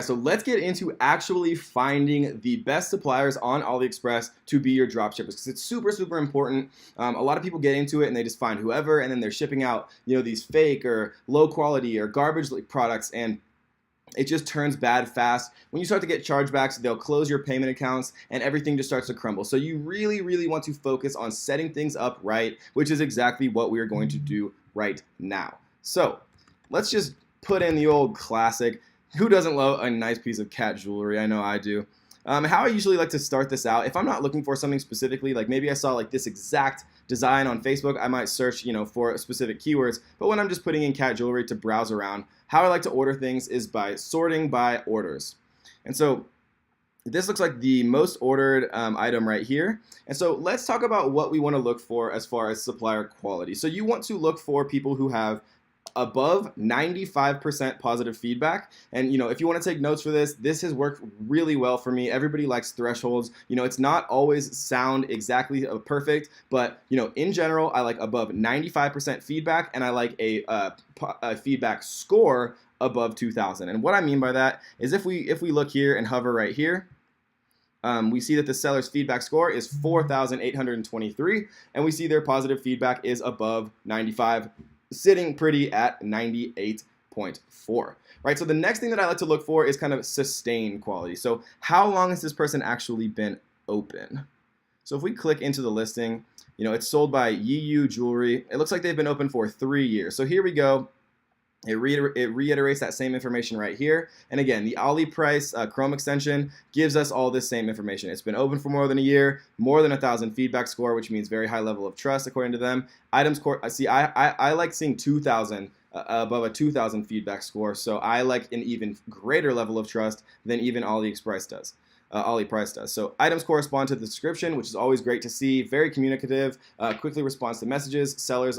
So let's get into actually finding the best suppliers on AliExpress to be your drop shippers, because it's super important. A lot of people get into it and they just find whoever, and then they're shipping out, these fake or low quality or garbage products, and it just turns bad fast. When you start to get chargebacks, they'll close your payment accounts and everything just starts to crumble. So you really want to focus on setting things up right, which is exactly what we are going to do right now. So let's just put in the old classic. Who doesn't love a nice piece of cat jewelry? I know I do. How I usually like to start this out, if I'm not looking for something specifically, like maybe I saw like this exact design on Facebook, I might search, for specific keywords. But when I'm just putting in cat jewelry to browse around, how I like to order things is by sorting by orders. And so this looks like the most ordered item right here. And so let's talk about what we want to look for as far as supplier quality. So you want to look for people who have above 95% positive feedback. And if you want to take notes for this has worked really well for me. Everybody likes thresholds. It's not always sound exactly perfect, but in general, I like above 95% feedback, and I like a feedback score above 2,000. And what I mean by that is if we look here and hover right here, we see that the seller's feedback score is 4,823, and we see their positive feedback is above 95, sitting pretty at 98.4. Right? So the next thing that I like to look for is kind of sustained quality. So how long has this person actually been open? So if we click into the listing, it's sold by YU Jewelry. It looks like they've been open for 3 years. So here we go. It reiterates that same information right here. And again, the Ali price Chrome extension gives us all this same information. It's been open for more than a year, more than 1,000 feedback score, which means very high level of trust according to them. Items core, I like seeing 2,000 above a 2,000 feedback score. So I like an even greater level of trust than even AliExpress does. AliPrice does. So items correspond to the description, which is always great to see. Very communicative, quickly responds to messages. The seller is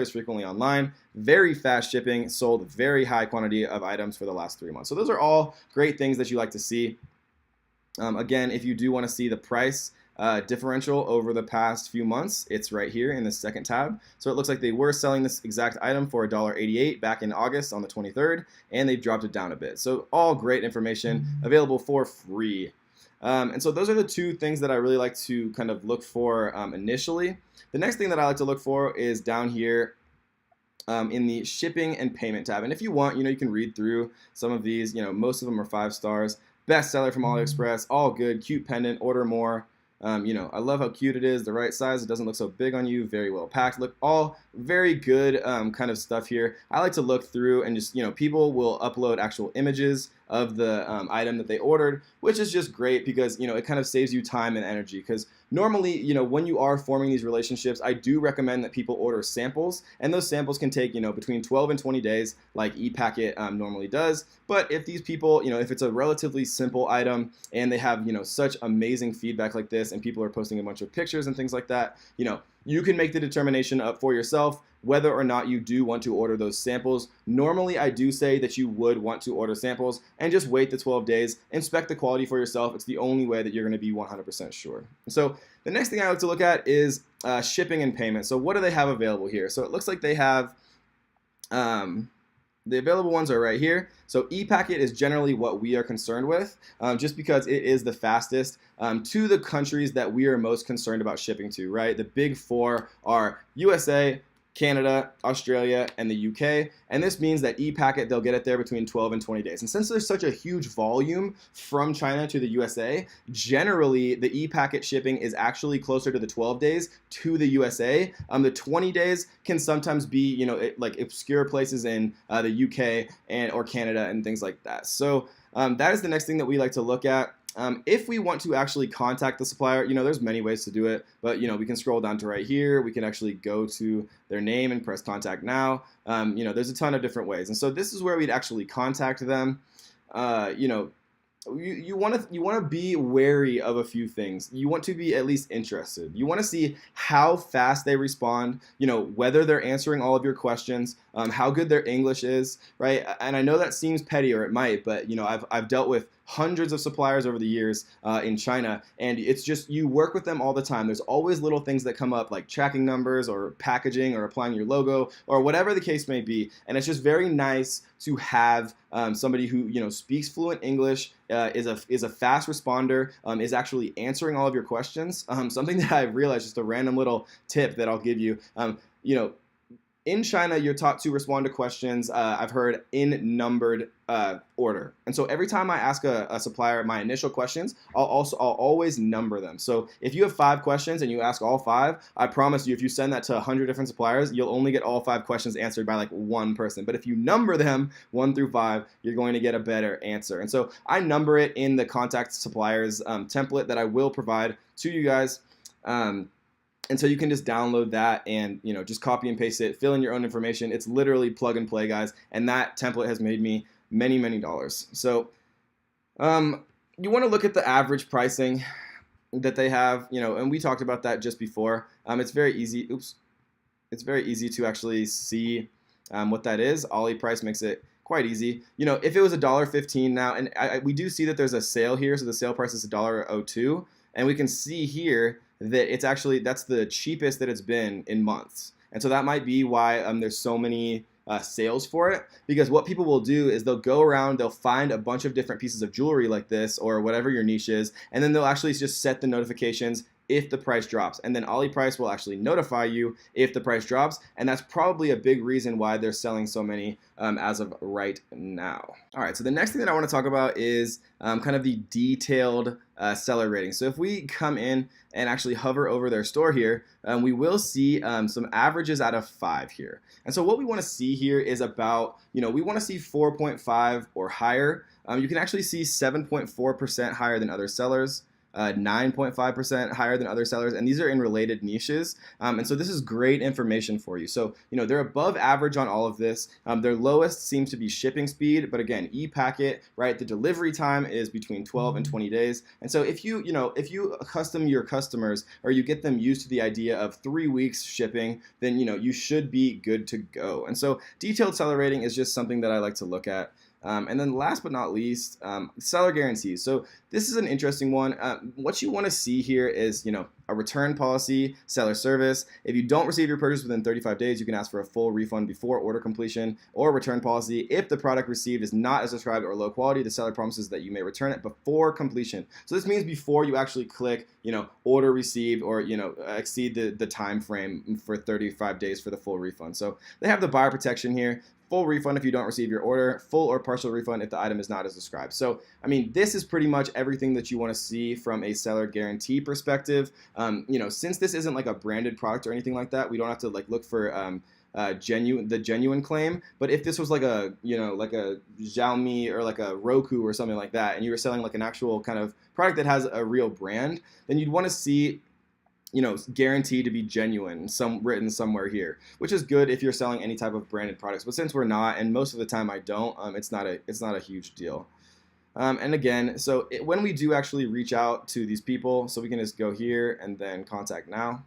frequently online. Very fast shipping. Sold very high quantity of items for the last 3 months. So those are all great things that you like to see. Again, if you do want to see the price differential over the past few months, it's right here in the second tab. So it looks like they were selling this exact item for $1.88 back in August on the 23rd, and they've dropped it down a bit. So all great information available for free. And so those are the two things that I really like to kind of look for initially. The next thing that I like to look for is down here in the shipping and payment tab. And if you want, you can read through some of these. Most of them are 5 stars. Best seller from AliExpress, all good, cute pendant, order more. I love how cute it is, the right size, it doesn't look so big on you, very well packed. Look, all very good kind of stuff here. I like to look through and just, people will upload actual images of the item that they ordered, which is just great because, it kind of saves you time and energy. Because normally, when you are forming these relationships, I do recommend that people order samples, and those samples can take, between 12 and 20 days, like ePacket normally does. But if these people, if it's a relatively simple item and they have, such amazing feedback like this, and people are posting a bunch of pictures and things like that, you can make the determination up for yourself whether or not you do want to order those samples. Normally, I do say that you would want to order samples and just wait the 12 days, inspect the quality for yourself. It's the only way that you're going to be 100% sure. So the next thing I like to look at is shipping and payment. So what do they have available here? So it looks like they have the available ones are right here. So ePacket is generally what we are concerned with, just because it is the fastest to the countries that we are most concerned about shipping to, right? The big 4 are USA, Canada, Australia, and the UK. And this means that ePacket, they'll get it there between 12 and 20 days. And since there's such a huge volume from China to the USA, generally the ePacket shipping is actually closer to the 12 days to the USA. The 20 days can sometimes be, like obscure places in the UK or Canada and things like that. So that is the next thing that we like to look at. If we want to actually contact the supplier, there's many ways to do it, but we can scroll down to right here. We can actually go to their name and press contact now. There's a ton of different ways, and so this is where we'd actually contact them. You want to be wary of a few things. You want to be at least interested. You want to see how fast they respond, whether they're answering all of your questions, how good their English is, right? And I know that seems petty, or it might, but I've dealt with hundreds of suppliers over the years in China, and it's just, you work with them all the time. There's always little things that come up, like tracking numbers or packaging or applying your logo or whatever the case may be, and it's just very nice to have somebody who speaks fluent English, is a fast responder, is actually answering all of your questions. Something that I've realized, just a random little tip that I'll give you, in China, you're taught to respond to questions, I've heard, in numbered order. And so every time I ask a supplier my initial questions, I'll always number them. So if you have 5 questions and you ask all 5, I promise you, if you send that to 100 different suppliers, you'll only get all 5 questions answered by like one person. But if you number them 1 through 5, you're going to get a better answer. And so I number it in the contact suppliers template that I will provide to you guys. And so you can just download that and just copy and paste it, fill in your own information. It's literally plug and play, guys. And that template has made me many dollars. So you want to look at the average pricing that they have, and we talked about that just before. It's very easy. It's very easy to actually see what that is. Ollie price makes it quite easy. If it was $1.15 now, and we do see that there's a sale here, so the sale price is $1.02, and we can see here that it's actually, that's the cheapest that it's been in months. And so that might be why there's so many sales for it, because what people will do is they'll go around, they'll find a bunch of different pieces of jewelry like this or whatever your niche is, and then they'll actually just set the notifications if the price drops, and then Ollie Price will actually notify you if the price drops, and that's probably a big reason why they're selling so many as of right now. All right, so the next thing that I want to talk about is kind of the detailed seller rating. So if we come in and actually hover over their store here, we will see some averages out of 5 here. And so what we want to see here is about, we want to see 4.5 or higher. You can actually see 7.4% higher than other sellers. 9.5% higher than other sellers, and these are in related niches, and so this is great information for you. So they're above average on all of this. Their lowest seems to be shipping speed, but again, e-packet, right, the delivery time is between 12 and 20 days, and so if you accustom your customers, or you get them used to the idea of 3 weeks shipping, then you should be good to go. And so detailed seller rating is just something that I like to look at. And then last but not least, seller guarantees. So this is an interesting one. What you want to see here is, a return policy, seller service. If you don't receive your purchase within 35 days, you can ask for a full refund before order completion, or return policy. If the product received is not as described or low quality, the seller promises that you may return it before completion. So this means before you actually click, order received, or, exceed the time frame for 35 days for the full refund. So they have the buyer protection here. Full refund if you don't receive your order, full or partial refund if the item is not as described. So, this is pretty much everything that you want to see from a seller guarantee perspective. Since this isn't like a branded product or anything like that, we don't have to look for the genuine claim. But if this was like a Xiaomi or like a Roku or something like that, and you were selling like an actual kind of product that has a real brand, then you'd want to see guaranteed to be genuine, written somewhere here, which is good if you're selling any type of branded products. But since we're not, and most of the time I don't, it's not a huge deal. And again, so when we do actually reach out to these people, so we can just go here and then contact now.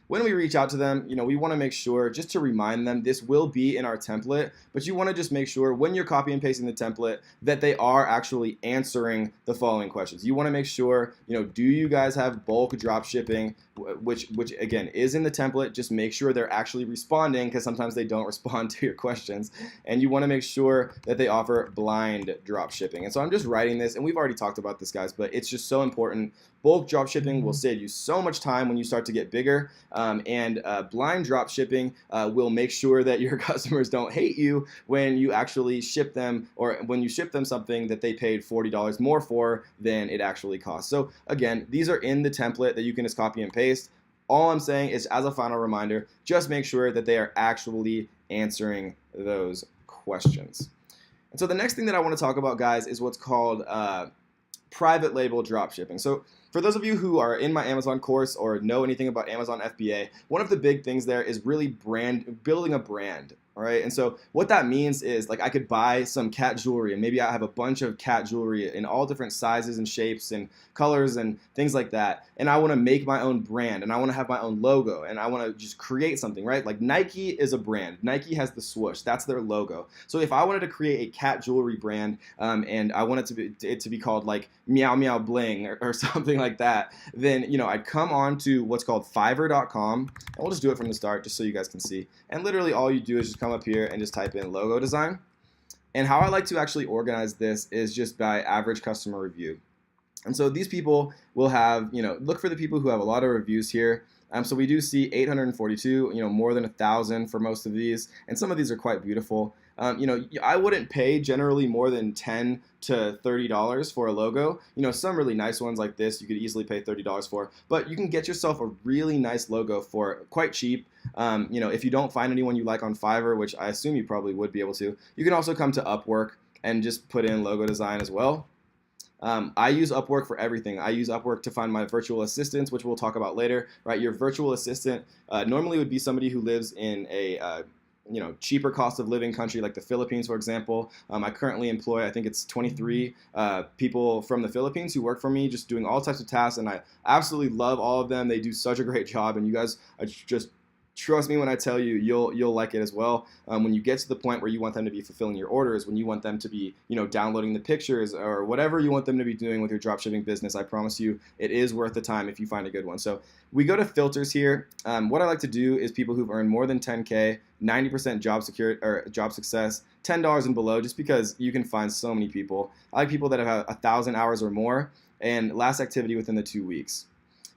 When we reach out to them, we want to make sure, just to remind them, this will be in our template, but you want to just make sure when you're copy and pasting the template that they are actually answering the following questions. You want to make sure, do you guys have bulk drop shipping, which again is in the template. Just make sure they're actually responding, because sometimes they don't respond to your questions. And you want to make sure that they offer blind drop shipping. And so I'm just writing this, and we've already talked about this, guys, but it's just so important. Bulk drop shipping will save you so much time when you start to get bigger, and blind drop shipping will make sure that your customers don't hate you when you actually ship them, or when you ship them something that they paid $40 more for than it actually costs. So again, these are in the template that you can just copy and paste. All I'm saying is, as a final reminder, just make sure that they are actually answering those questions. And so the next thing that I want to talk about, guys, is what's called private label drop shipping. So For those of you who are in my Amazon course or know anything about Amazon FBA, one of the big things there is really building a brand. All right, and so what that means is, like, I could buy some cat jewelry, and maybe I have a bunch of cat jewelry in all different sizes and shapes and colors and things like that, and I want to make my own brand, and I want to have my own logo, and I want to just create something, right? Like Nike is a brand. Nike has the swoosh. That's their logo. So if I wanted to create a cat jewelry brand, and I want it to be called like Meow Meow Bling or something like that, then I'd come on to what's called Fiverr.com, and we'll just do it from the start just so you guys can see. And literally all you do is just come up here and just type in logo design. And how I like to actually organize this is just by average customer review. And so these people will have, look for the people who have a lot of reviews here. So we do see 842, more than 1,000 for most of these, and some of these are quite beautiful. I wouldn't pay generally more than $10 to $30 for a logo. Some really nice ones like this you could easily pay $30 for, but you can get yourself a really nice logo for quite cheap. If you don't find anyone you like on Fiverr, which I assume you probably would be able to, you can also come to Upwork and just put in logo design as well. I use Upwork for everything. I use Upwork to find my virtual assistants, which we'll talk about later, right? Your virtual assistant normally would be somebody who lives in a cheaper cost of living country like the Philippines, for example. I currently employ, I think it's 23 people from the Philippines who work for me, just doing all types of tasks, and I absolutely love all of them. They do such a great job, and you guys just trust me when I tell you, you'll like it as well. When you get to the point where you want them to be fulfilling your orders, when you want them to be, downloading the pictures or whatever you want them to be doing with your dropshipping business, I promise you, it is worth the time if you find a good one. So we go to filters here. What I like to do is people who've earned more than 10K, 90% job security or job success, $10 and below, just because you can find so many people. I like people that have had 1,000 hours or more and last activity within the 2 weeks.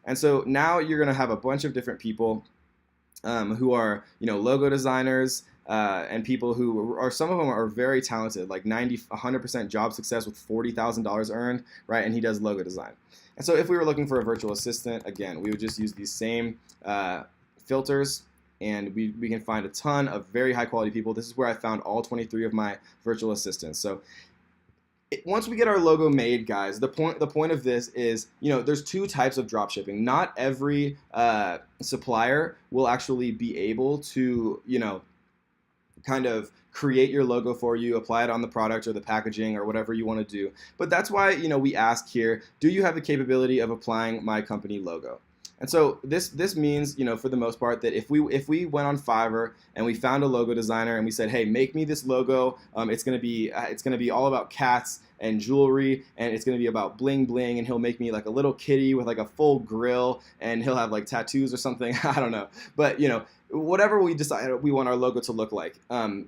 And so now you're going to have a bunch of different people who are, logo designers and people who are, some of them are very talented, like 100% job success with $40,000 earned, right? And he does logo design. And so if we were looking for a virtual assistant, again, we would just use these same filters, and we can find a ton of very high quality people. This is where I found all 23 of my virtual assistants. So once we get our logo made, guys, the point of this is, there's two types of drop shipping. Not every supplier will actually be able to, kind of create your logo for you, apply it on the product or the packaging or whatever you want to do. But that's why, we ask here, do you have the capability of applying my company logo? And so this means, for the most part, that if we went on Fiverr and we found a logo designer and we said, hey, make me this logo, it's gonna be all about cats and jewelry, and it's gonna be about bling bling, and he'll make me like a little kitty with like a full grill, and he'll have like tattoos or something. I don't know, but whatever we decide we want our logo to look like,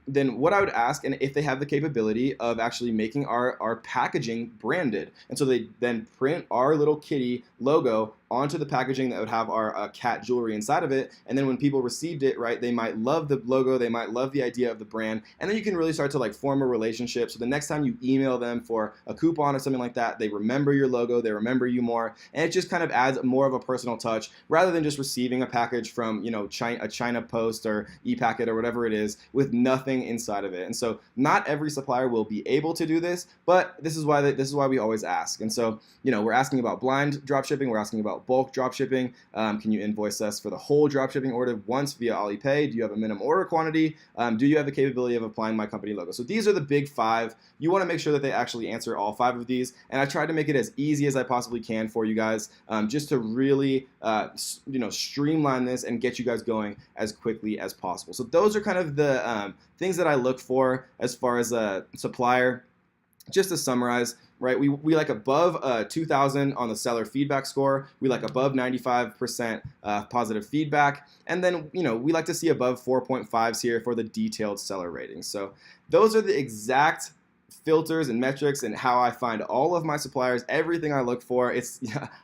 then what I would ask, and if they have the capability of actually making our packaging branded, and so they then print our little kitty logo onto the packaging that would have our cat jewelry inside of it, and then when people received it, right, they might love the logo, they might love the idea of the brand, and then you can really start to like form a relationship. So the next time you email them for a coupon or something like that, they remember your logo, they remember you more, and it just kind of adds more of a personal touch rather than just receiving a package from a China Post or ePacket or whatever it is with nothing inside of it. And so not every supplier will be able to do this, but this is why we always ask. And so we're asking about blind drop shipping, we're asking about bulk drop shipping. Can you invoice us for the whole drop shipping order once via Alipay? Do you have a minimum order quantity? Do you have the capability of applying my company logo? So these are the big 5. You want to make sure that they actually answer all 5 of these, and I tried to make it as easy as I possibly can for you guys, just to really streamline this and get you guys going as quickly as possible. So those are kind of the things that I look for as far as a supplier. Just to summarize, right, we like above 2,000 on the seller feedback score. We like above 95% positive feedback. And then, we like to see above 4.5s here for the detailed seller ratings. So those are the exact filters and metrics and how I find all of my suppliers, everything I look for.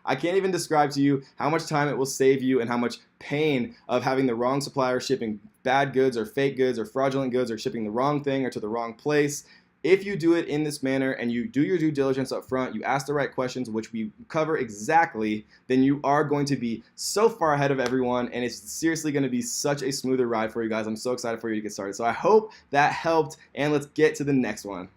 I can't even describe to you how much time it will save you and how much pain of having the wrong supplier shipping bad goods or fake goods or fraudulent goods or shipping the wrong thing or to the wrong place. If you do it in this manner and you do your due diligence up front, you ask the right questions, which we cover exactly, then you are going to be so far ahead of everyone, and it's seriously going to be such a smoother ride for you guys. I'm so excited for you to get started. So I hope that helped, and let's get to the next one.